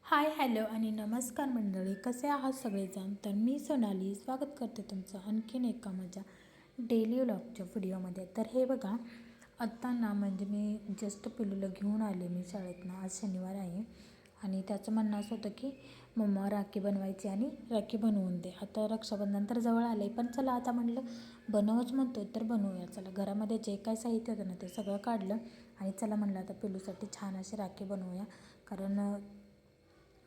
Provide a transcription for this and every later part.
Hi hello आणि नमस्कार मंडळी, कसे आहात सगळेजण. तर मी सोनाली स्वागत करते तुमचं आणखीन एका माझ्या डेली व्लॉगच्या व्हिडिओमध्ये. तर हे बघा, आत्ता ना म्हणजे मी जस्ट पिलूला घेऊन आले मी शाळेतनं. आज शनिवार आहे आणि त्याचं म्हणणं असं होतं की मम्मा राखी बनवायची आणि राखी बनवून दे. आता रक्षाबंधन तर जवळ आलं आहे, पण चला आता म्हटलं बनवच म्हणतो तर बनवूया. चला घरामध्ये जे काय साहित्य होतं ना ते सगळं काढलं आणि चला म्हणलं आता पिलूसाठी छान अशी राखी बनवूया. कारण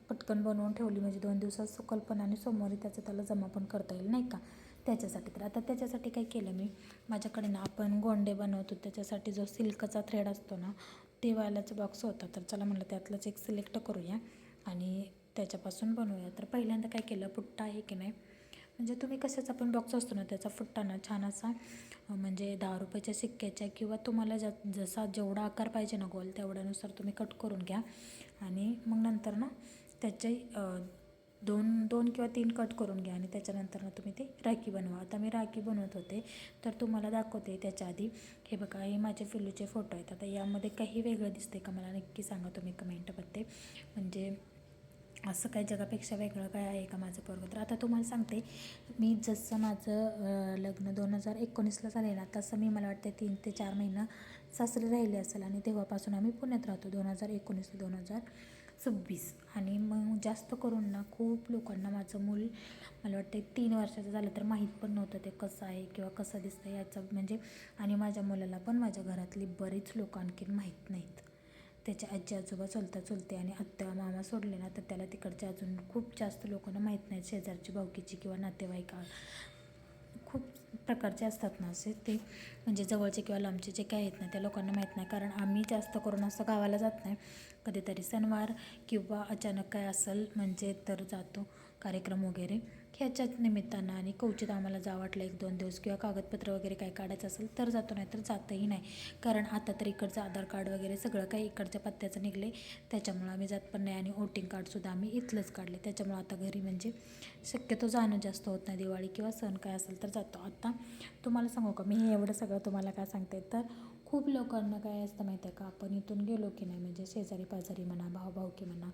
पटकन बनवून ठेवली म्हणजे 2 दिवसात सुकल पण आणि सोमवारी त्याला जमा पण करता येईल नाही का, त्याच्यासाठी. तर आता त्याच्यासाठी काय केलं मी, माझ्याकडे ना आपण गोंडे बनवतो त्याच्यासाठी जो सिल्कचा थ्रेड असतो ना ते वाल्याचा बॉक्स होता. तर चला म्हटलं त्यातलंच एक सिलेक्ट करूया आणि त्याच्यापासून बनवूया. तर पहिल्यांदा काय केलं, पुट्टा आहे की नाही म्हणजे तुम्ही कशाचा पण बॉक्स असतो ना त्याचा फुट्टा ना छान असा म्हणजे 10 रुपयाच्या सिक्क्याच्या किंवा तुम्हाला जसा जेवढा आकार पाहिजे ना गोल तेवढ्यानुसार तुम्ही कट करून घ्या आणि मग नंतर ना त्याचे दोन किंवा 3 कट करून घ्या आणि त्याच्यानंतर ना तुम्ही ते राखी बनवा. आता मी राखी बनवत होते तर तुम्हाला दाखवते त्याच्या आधी. हे बघा, हे माझे पिल्लूचे फोटो आहेत. आता यामध्ये काही वेगळं दिसते का मला नक्की सांगा तुम्ही कमेंटमध्ये. म्हणजे असं काही जगापेक्षा वेगळं काय आहे का माझं पोरगं. तर आता तुम्हाला सांगते, मी जसं माझं लग्न 2019ला झालं ना तसं मी मला वाटते 3 ते 4 महिना सासरी राहिले असेल आणि तेव्हापासून आम्ही पुण्यात राहतो 2019 ते 2026. आणि मग जास्त करून ना खूप लोकांना माझं मूल मला वाटते 3 वर्षाचं झालं तर माहीत पण नव्हतं ते कसं आहे किंवा कसं दिसतं याचं म्हणजे. आणि माझ्या मुलाला पण माझ्या घरातली बरीच लोक आणखीन माहीत नाहीत. त्याचे आजी आजोबा चुलते आणि आत्या मामा सोडले ना तर त्याला तिकडचे अजून खूप जास्त लोकांना माहीत नाहीत. शेजारची भावकीची किंवा नातेवाईक खूप प्रकारचे असतात ना असे ते, म्हणजे जवळचे किंवा लांबचे जे काय आहेत ना त्या लोकांना माहीत नाही. कारण आम्ही जास्त करून असं गावाला जात नाही, कधीतरी सणवार किंवा अचानक काय असेल म्हणजे तर जातो कार्यक्रम वगैरे ह्याच्याच निमित्तानं. आणि कवचित आम्हाला जा वाटलं 1-2 दिवस किंवा कागदपत्र वगैरे काय काढायचं असेल तर जातो, नाही तर जातही नाही. कारण आता तर इकडचं आधार कार्ड वगैरे सगळं काही इकडच्या पत्त्याचं निघले त्याच्यामुळं आम्ही जात पण नाही. आणि वोटिंग कार्डसुद्धा आम्ही इथलंच काढले त्याच्यामुळं आता घरी म्हणजे शक्यतो जाणं जास्त होत नाही. दिवाळी किंवा सण काय असेल तर जातो. आता तुम्हाला सांगू का, मी हे एवढं सगळं तुम्हाला काय सांगते तर खूप लोकांना काय असतं माहिती आहे का, आपण इथून गेलो की नाही म्हणजे शेजारी पाजारी म्हणा भाऊभाऊकी म्हणा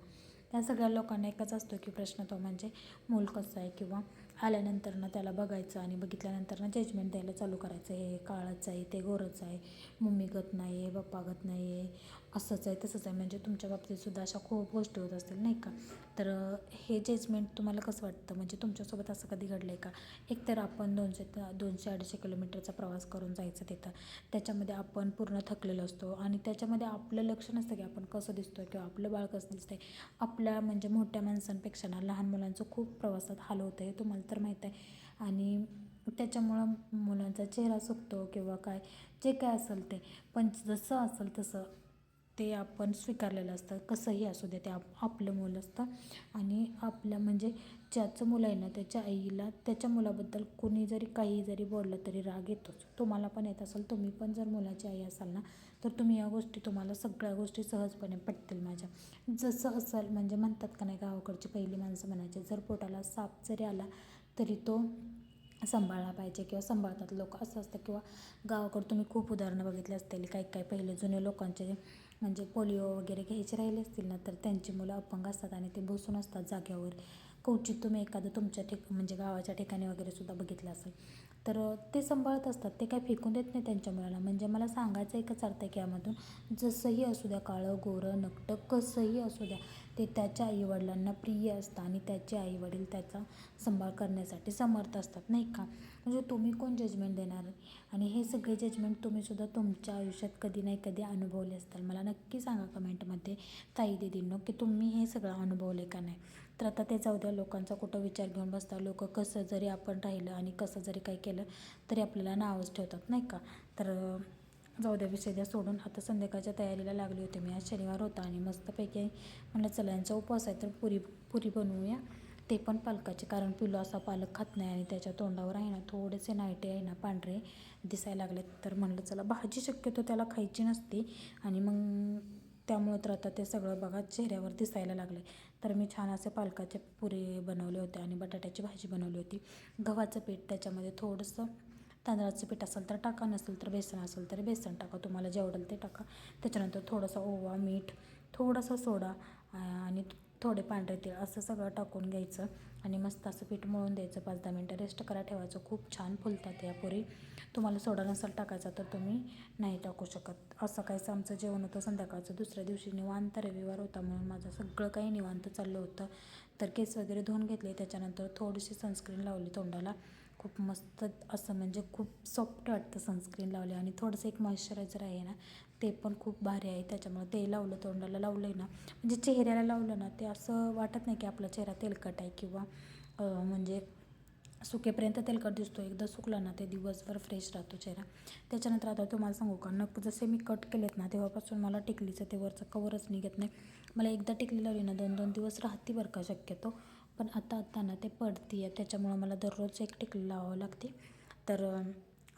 त्या सगळ्या लोकांना एकच असतो की प्रश्न तो म्हणजे मूल कसं आहे किंवा आल्यानंतर ना त्याला बघायचं आणि बघितल्यानंतर ना जजमेंट द्यायला चालू करायचं. हे काळाचं आहे, ते गोरचं आहे, मम्मी गत नाही आहे, पप्पा गत नाही आहे, असंच आहे तसंच आहे. म्हणजे तुमच्या बाबतीतसुद्धा अशा खूप गोष्टी होत असतील नाही का. तर हे जजमेंट तुम्हाला कसं वाटतं, म्हणजे तुमच्यासोबत असं कधी घडलं आहे का. एकतर आपण 200-250 किलोमीटरचा प्रवास करून जायचं तिथं, त्याच्यामध्ये आपण पूर्ण थकलेलो असतो आणि त्याच्यामध्ये आपलं लक्ष नसतं की आपण कसं दिसतो किंवा आपलं बाळ कसं दिसतं आहे. आपल्या म्हणजे मोठ्या माणसांपेक्षा ना लहान मुलांचं खूप प्रवासात हाल होतं आहे, तुम्हाला तर माहीत आहे. आणि त्याच्यामुळं मुलांचा चेहरा सुकतो किंवा काय जे काय असेल ते, पण जसं असेल तसं ते आपण स्वीकारलेलं असतं. कसंही असू दे ते आपलं मुलं असतं. आणि आपल्या म्हणजे ज्याचं मुलं आहे ना त्याच्या आईला त्याच्या मुलाबद्दल कोणी जरी काही जरी बोललं तरी राग येतोच. तुम्हाला पण येत असेल, तुम्ही पण जर मुलाची आई असाल ना तर तुम्ही या गोष्टी तुम्हाला सगळ्या गोष्टी सहजपणे पटतील माझ्या. जसं असेल म्हणजे म्हणतात का नाही, गावाकडची पहिली माणसं म्हणायचे जर पोटाला साप जरी आला तरी तो सांभाळला पाहिजे किंवा सांभाळतात लोक असं असतं. किंवा गावाकडं तुम्ही खूप उदाहरणं बघितली असतील. काही पहिले जुने लोकांचे म्हणजे पोलिओ वगैरे घ्यायचे राहिले असतील ना तर त्यांची मुलं अपंग असतात आणि ते बसून असतात जाग्यावर. कवचित तुम्ही एखादं तुमच्या म्हणजे गावाच्या ठिकाणी वगैरे सुद्धा बघितलं असेल. तर ते सांभाळत असतात, ते काय फेकून देत नाही त्यांच्या मुलाला. म्हणजे मला सांगायचं एकच अर्थ आहे की यामधून जसंही असू द्या, काळं गोरं नकटं कसंही असू द्या, ते त्याच्या आईवडिलांना प्रिय असतं आणि त्याचे आईवडील त्याचा सांभाळ करण्यासाठी समर्थ असतात नाही का. म्हणजे तुम्ही कोण जजमेंट देणार. आणि हे सगळे जजमेंट तुम्हीसुद्धा तुमच्या आयुष्यात कधी नाही कधी अनुभवले असतील. मला नक्की सांगा कमेंटमध्ये ताई दीदींनो की तुम्ही हे सगळं अनुभवले का नाही. तर आता ते जाऊ द्या, लोकांचा कुठं विचार घेऊन बसता. लोक कसं जरी आपण राहिलं आणि कसं जरी काही केलं तरी आपल्याला नावच ठेवतात नाही का. तर जाऊ द्या, विषय द्या सोडून. आता संध्याकाळच्या तयारीला लागली होती मी. आज शनिवार होता आणि मस्तपैकी म्हणलं चला यांचा उपवास आहे तर पुरी बनवूया, ते पण पालकाचे. कारण पिलू असा पालक खात नाही आणि त्याच्या तोंडावर आहे ना थोडेसे नाईटे आहे ना पांढरे दिसायला लागले. तर म्हणलं चला, भाजी शक्यतो त्याला खायची नसते आणि मग त्यामुळे तर आता ते सगळं बघा चेहऱ्यावर दिसायला लागले. तर मी छान असे पालकाचे पुरे बनवले होते आणि बटाट्याची भाजी बनवली होती. गव्हाचं पीठ, त्याच्यामध्ये थोडंसं तांदळाचं पीठ असेल तर टाका, नसेल तर बेसन असेल तर बेसन टाका, तुम्हाला जेवढं ते टाका. त्याच्यानंतर थोडंसं ओवा, मीठ, थोडासा सोडा आणि थोडे पांढरे तीळ असं सगळं टाकून घ्यायचं आणि मस्त असं पीठ मळून द्यायचं. 5-10 मिनटं रेस्ट करा ठेवायचं. खूप छान फुलतात या पुरी. तुम्हाला सोडा नसेल टाकायचा तर तुम्ही नाही टाकू शकत. असं काहीच आमचं जेवण होतं संध्याकाळचं. दुसऱ्या दिवशी निवांत रविवार होता म्हणून माझं सगळं काही निवांत चाललं होतं. तर केस वगैरे धुवून घेतले. त्याच्यानंतर थोडीशी सनस्क्रीन लावली तोंडाला. खूप मस्त असं म्हणजे खूप सॉफ्ट वाटतं सनस्क्रीन लावली आणि थोडंसं एक मॉइश्चरायझर आहे ना ते पण खूप भारी आहे. त्याच्यामुळे ते लावलं तोंडाला लावलं आहे ना म्हणजे चेहऱ्याला लावलं ना ते असं वाटत नाही की आपला चेहरा तेलकट आहे किंवा म्हणजे सुकेपर्यंत तेलकट दिसतो. एकदा सुकला ना ते दिवसभर फ्रेश राहतो चेहरा. त्याच्यानंतर आता तुम्हाला सांगू का नख जसे मी कट केलेत ना तेव्हापासून मला टिकलीचं ते वरचं कवरच निघत नाही. मला एकदा टिकली लावली ना 2-2 दिवस राहते बरं का शक्यतो. पण आता ना ते पडते आहे त्याच्यामुळं मला दररोज एक टिकली लावावं लागते. तर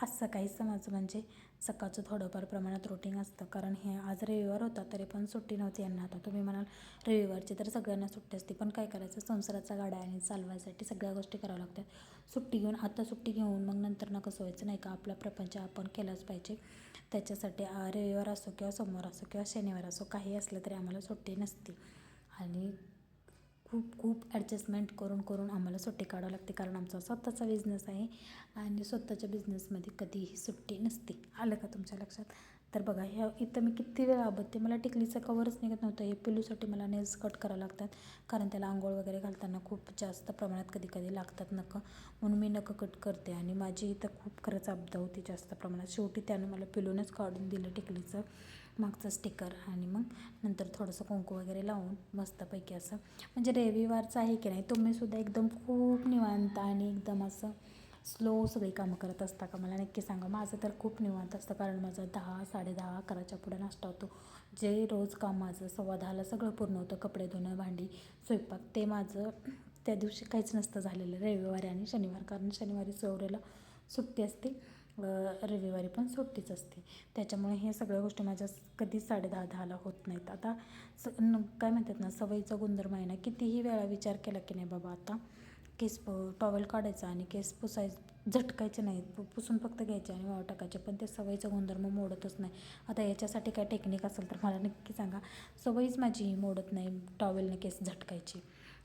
असं काहीच माझं म्हणजे सकाळचं थोडंफार प्रमाणात रुटीन असतं. कारण हे आज रविवार होता तरी पण सुट्टी नव्हती यांना. आता तुम्ही म्हणाल रविवारची तर सगळ्यांना सुट्टी असते पण काय करायचं संसाराचा गाडा आणि चालवायसाठी सगळ्या गोष्टी कराव्या लागतात. सुट्टी घेऊन आता सुट्टी घेऊन मग नंतर ना कसं व्हायचं नाही का आपला प्रपंच आपण केलाच पाहिजे. त्याच्यासाठी रविवार असो किंवा सोमवार असो किंवा शनिवार असो काही असलं तरी आम्हाला सुट्टी नसते आणि खूप ॲडजस्टमेंट करून आम्हाला सुट्टी काढावी लागते. कारण आमचा स्वतःचा बिझनेस आहे आणि स्वतःच्या बिझनेसमध्ये कधीही सुट्टी नसते. आलं का तुमच्या लक्षात? तर बघा ह्या इथं मी किती वेळा बघते मला टिकलीचं कवरच निघत नव्हतं. हे पिलूसाठी मला नेल्स कट करावं लागतात कारण त्याला आंघोळ वगैरे घालताना खूप जास्त प्रमाणात कधी लागतात नखं. म्हणून मी नखं कट करते आणि माझी इथं खूप खरंच अपदा होती जास्त प्रमाणात. शेवटी त्यानं मला पिलूनच काढून दिलं टिकलीचं मागचं स्टिकर आणि मग नंतर थोडंसं कुंकू वगैरे लावून मस्तपैकी असं म्हणजे रविवारचं आहे की नाही तुम्हीसुद्धा एकदम खूप निवांत आणि एकदम असं स्लो सगळी कामं करत असता का मला नक्की सांगा. माझं तर खूप निवांत असतं कारण माझं 10-10:30-11च्या पुढे नाश्ता होतो. जे रोज काम माझं 10:15ला सगळं पूर्ण होतं. कपडे धुणं भांडी स्वयंपाक ते माझं त्या दिवशी काहीच नसतं झालेलं रविवारी आणि शनिवार. कारण शनिवारी सौरेला सुट्टी असते रविवारी पण सुट्टीच असते. त्याच्यामुळे हे सगळ्या गोष्टी माझ्या कधीच 10:30-10ला होत नाहीत. आता काय म्हणतात ना सवयीचा गुणधर्म आहे ना. कितीही वेळा विचार केला की नाही बाबा आता केस टॉवेल काढायचा आणि केस झटकायचे नाहीत पुसून फक्त घ्यायचे आणि वाळू टाकायचे पण ते सवयीचा गुणधर्म मोडतच नाही. आता याच्यासाठी काय टेक्निक असेल तर मला नक्की सांगा. सवयीच माझी मोडत नाही टॉवेलने केस झटकायची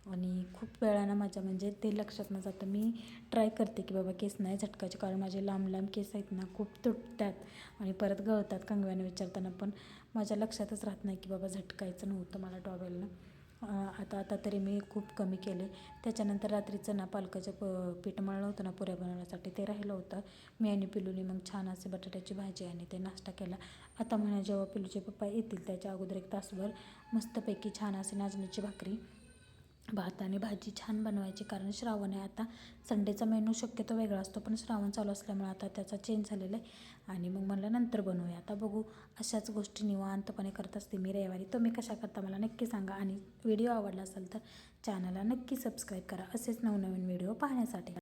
आणि खूप वेळानं माझ्या म्हणजे ते लक्षात न जातं मी ट्राय करते की बाबा केस नाही झटकायचे कारण माझे लांब केस आहेत ना खूप तुटतात आणि परत गळतात कंगव्याने विचारताना. पण माझ्या लक्षातच राहत नाही की बाबा झटकायचं नव्हतं मला टॉवेलनं. आता तरी मी खूप कमी केले. त्याच्यानंतर रात्रीचं ना पालकाचं पीठ मळलं होतं ना पुऱ्या बनवण्यासाठी ते राहिलं होतं. मी आणि पिलूनी मग छान असे बटाट्याची भाजी आणि ते नाश्ता केला. आता म्हणा जेव्हा पिलूचे पप्पा येतील त्याच्या अगोदर 1 तासभर मस्तपैकी छान असे नाचणीची भाकरी भात आणि भाजी छान बनवायची कारण श्रावण आहे. आता संडेचा मेनू शक्यतो वेगळा असतो पण श्रावण चालू असल्यामुळे आता त्याचा चेंज झालेला आहे आणि मग मला नंतर बनवूया. आता बघू अशाच गोष्टी निवांतपणे करत असते मी रविवारी. तुम्ही कशा करता मला नक्की सांगा आणि व्हिडिओ आवडला असेल तर चॅनलला नक्की सबस्क्राईब करा असेच नवनवीन व्हिडिओ पाहण्यासाठी.